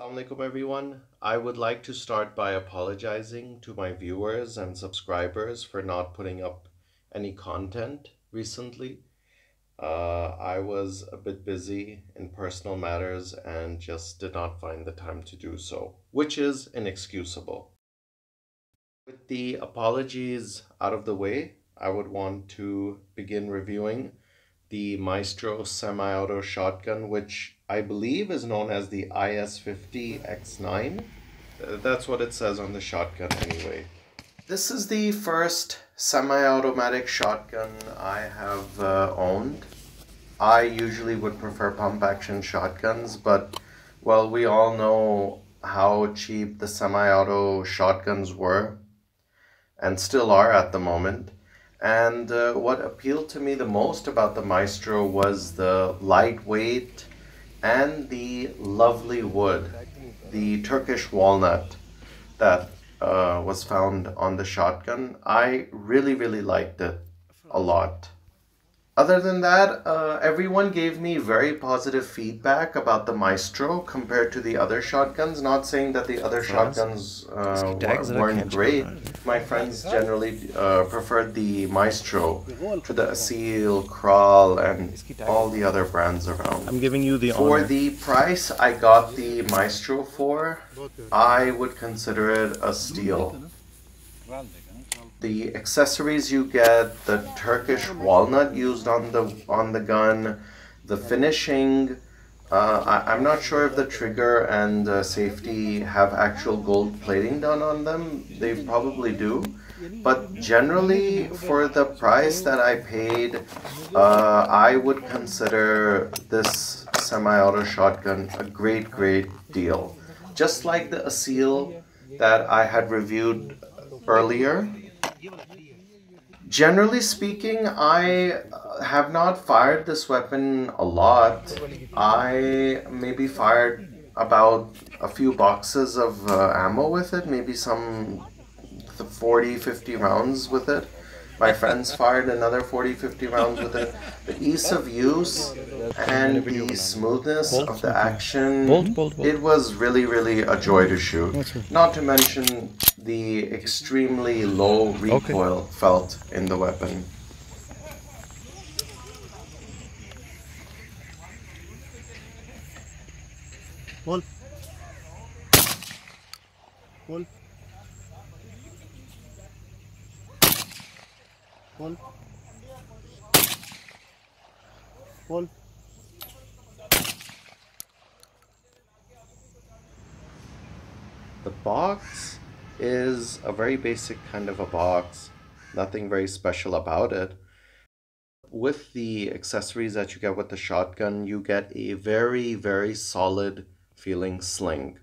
Assalamu alaikum everyone. I would like to start by apologizing to my viewers and subscribers for not putting up any content recently. I was a bit busy in personal matters and just did not find the time to do so, which is inexcusable. With the apologies out of the way, I would want to begin reviewing the Maestro semi-auto shotgun, which I believe is known as the Is-50 X9. That's what it says on the shotgun anyway. This is the first semi-automatic shotgun I have owned. I usually would prefer pump-action shotguns, but well, we all know how cheap the semi-auto shotguns were and still are at the moment. And what appealed to me the most about the Maestro was the lightweight and the lovely wood, the Turkish walnut that was found on the shotgun. I really liked it a lot. Other than that, everyone gave me very positive feedback about the Maestro compared to the other shotguns. Not saying that the other shotguns weren't great. My friends generally preferred the Maestro to the Asil, Kral, and all the other brands around. I'm giving you the For honor. the price I got the Maestro for, I would consider it a steal. The accessories you get, the Turkish walnut used on the gun, the finishing. I'm not sure if the trigger and safety have actual gold plating done on them. They probably do. But generally, for the price that I paid, I would consider this semi-auto shotgun a great deal. Just like the Asil that I had reviewed earlier. Generally speaking, I have not fired this weapon a lot. I maybe fired about a few boxes of ammo with it, maybe some 40-50 rounds with it. My friends fired another 40-50 rounds with it. The ease of use and the smoothness of the action, it was really a joy to shoot. Not to mention the extremely low recoil felt in the weapon. Hold. Hold. Hold. Hold. The box is a very basic kind of a box, nothing very special about it. With the accessories that you get with the shotgun, you get a very solid feeling sling.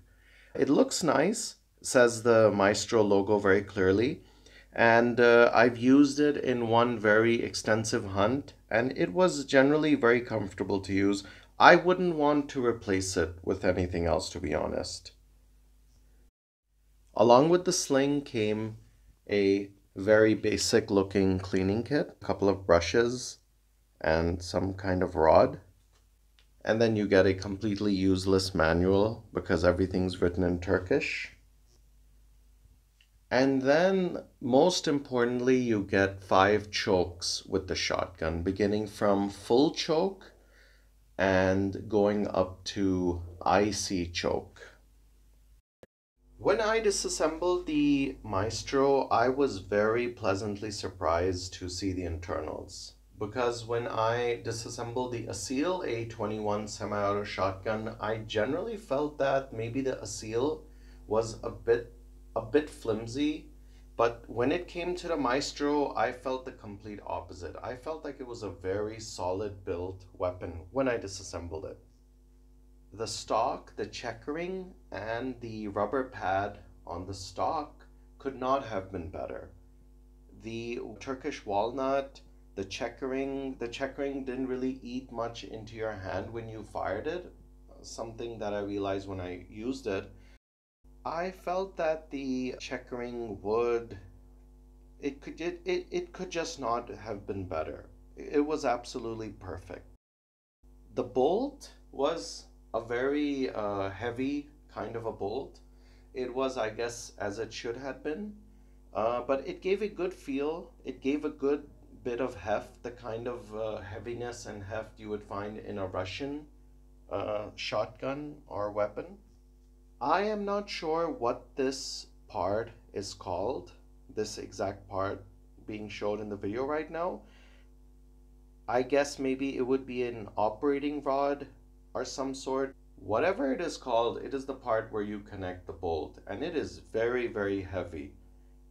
It looks nice, says the Maestro logo very clearly, and I've used it in one very extensive hunt, and it was generally very comfortable to use. I wouldn't want to replace it with anything else, to be honest. Along with the sling came a very basic looking cleaning kit, a couple of brushes, and some kind of rod. And then you get a completely useless manual because everything's written in Turkish. And then, most importantly, you get 5 chokes with the shotgun, beginning from full choke and going up to IC choke. When I disassembled the Maestro, I was very pleasantly surprised to see the internals. Because when I disassembled the Asil A21 semi-auto shotgun, I generally felt that maybe the Asil was a bit flimsy, but when it came to the Maestro, I felt the complete opposite. I felt like it was a very solid built weapon when I disassembled it. The stock, the checkering, and the rubber pad on the stock could not have been better. The Turkish walnut, the checkering didn't really eat much into your hand when you fired it, something that I realized when I used it. I felt that the checkering wood, it could just not have been better. It was absolutely perfect. The bolt was a very heavy kind of a bolt. It was, I guess, as it should have been, but it gave a good feel. It gave a good bit of heft, the kind of heaviness and heft you would find in a Russian shotgun or weapon. I am not sure what this part is called, this exact part being showed in the video right now. I guess maybe it would be an operating rod or some sort. Whatever it is called, it is the part where you connect the bolt, and it is very, very heavy.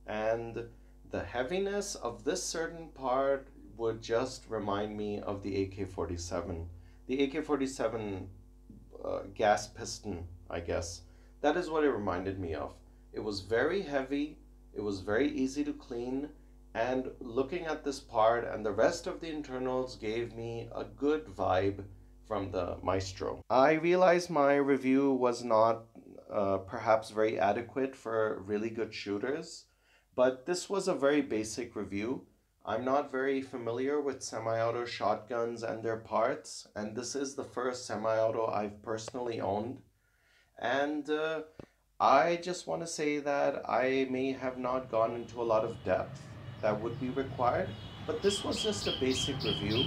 And the heaviness of this certain part would just remind me of the AK-47. The AK-47 gas piston, I guess. That is what it reminded me of. It was very heavy, it was very easy to clean, and looking at this part and the rest of the internals gave me a good vibe from the Maestro. I realized my review was not perhaps very adequate for really good shooters, but this was a very basic review. I'm not very familiar with semi-auto shotguns and their parts, and this is the first semi-auto I've personally owned. And I just want to say that I may have not gone into a lot of depth that would be required, but this was just a basic review.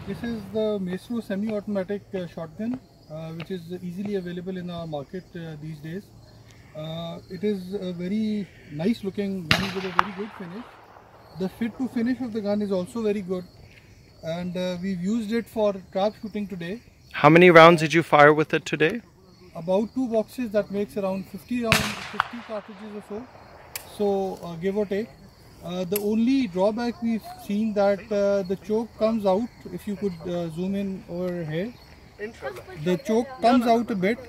This is the Maestro semi-automatic shotgun, which is easily available in our market these days. It is a very nice looking gun with a very good finish. The fit to finish of the gun is also very good, and we've used it for trap shooting today. How many rounds did you fire with it today? About 2 boxes, that makes around 50 rounds, 50 cartridges or so. So give or take. The only drawback we've seen that the choke comes out. If you could zoom in over here, the choke comes out a bit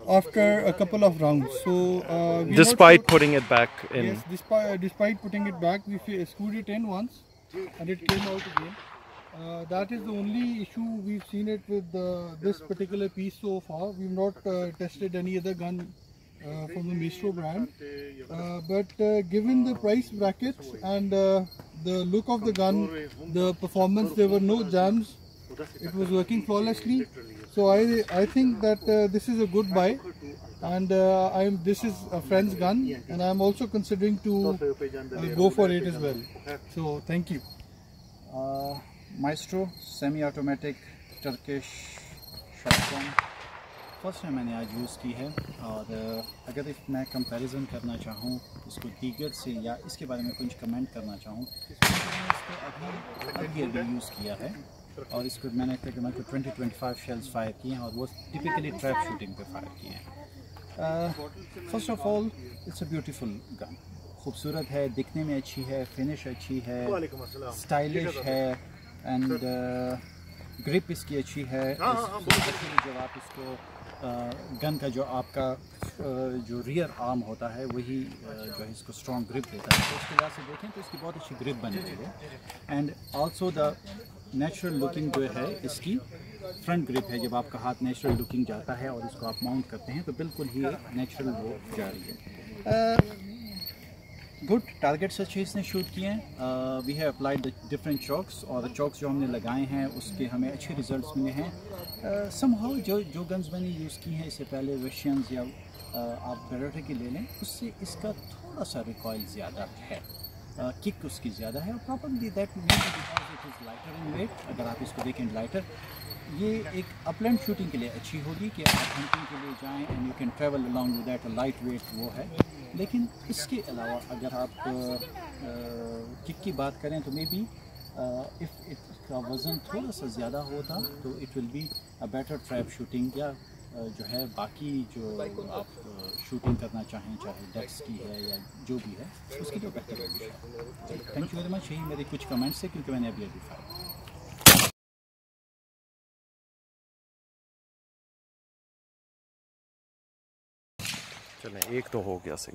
after a couple of rounds. So despite putting it back in. Yes, despite putting it back, we screwed it in once and it came out again. That is the only issue we've seen it with this particular piece so far. We've not tested any other gun from the Maestro brand, but given the price brackets and the look of the gun, the performance, there were no jams, it was working flawlessly. So I think that this is a good buy, and this is a friend's gun, and I'm also considering to go for it as well. So thank you. Maestro semi-automatic Turkish shotgun first time मैंने आज use की है, और अगर मैं comparison करना चाहूँ इसको दीगर से या इसके बारे में कुछ कमेंट करना चाहूँ तो मैंने इसको अभी यूज़ किया है, और इसको मैंने तकरीबन 20-25 शेल्स फायर किए हैं, और वो टिपिकली ट्रैप शूटिंग पे फायर किए हैं। First of all it's a beautiful gun, खूबसूरत है, दिखने में अच्छी है, फिनिश अच्छी है, स्टाइलिश है, एंड ग्रिप इसकी अच्छी है। जब आप इसको गन का जो आपका जो रियर आर्म होता है वही जो है इसको स्ट्रॉन्ग ग्रिप देता है, तो उसके लिहाज से देखें तो इसकी बहुत अच्छी ग्रिप बनी हुई है। And also the natural looking जो है इसकी फ्रंट ग्रिप है, जब आपका हाथ नेचुरल लुकिंग जाता है और इसको आप माउंट करते हैं तो बिल्कुल ही नेचुरल वो जा रही है। गुड टारगेट्स अच्छे इसने शूट किए हैं। We have applied the different chokes, और चॉक्स जो हमने लगाए हैं उसके हमें अच्छे रिजल्ट्स मिले हैं। समहाउ जो गन्स मैंने यूज़ की हैं इससे पहले रशियंस या आप बेरेटा की ले लें, उससे इसका थोड़ा सा रिकॉइल ज़्यादा है, किक उसकी ज़्यादा है, और probably that because it is lighter in weight. अगर आप इसको देखें लाइटर, ये एक अपलैंड शूटिंग के लिए अच्छी होगी कि आप हंटिंग के लिए जाएं and you can travel along with that, light weight वो है। लेकिन इसके अलावा अगर आप किक की बात करें तो मे बी इफ़ इसका वज़न थोड़ा सा ज़्यादा होता तो it will be a better trap shooting, या जो है बाकी जो आप शूटिंग करना चाहें, चाहे डेक्स की है या जो भी है, उसके लिए बेहतर होगी। Thank you very much. यही मेरे कुछ कमेंट्स है क्योंकि मैंने अभी फायर। चलें, एक तो हो गया सही।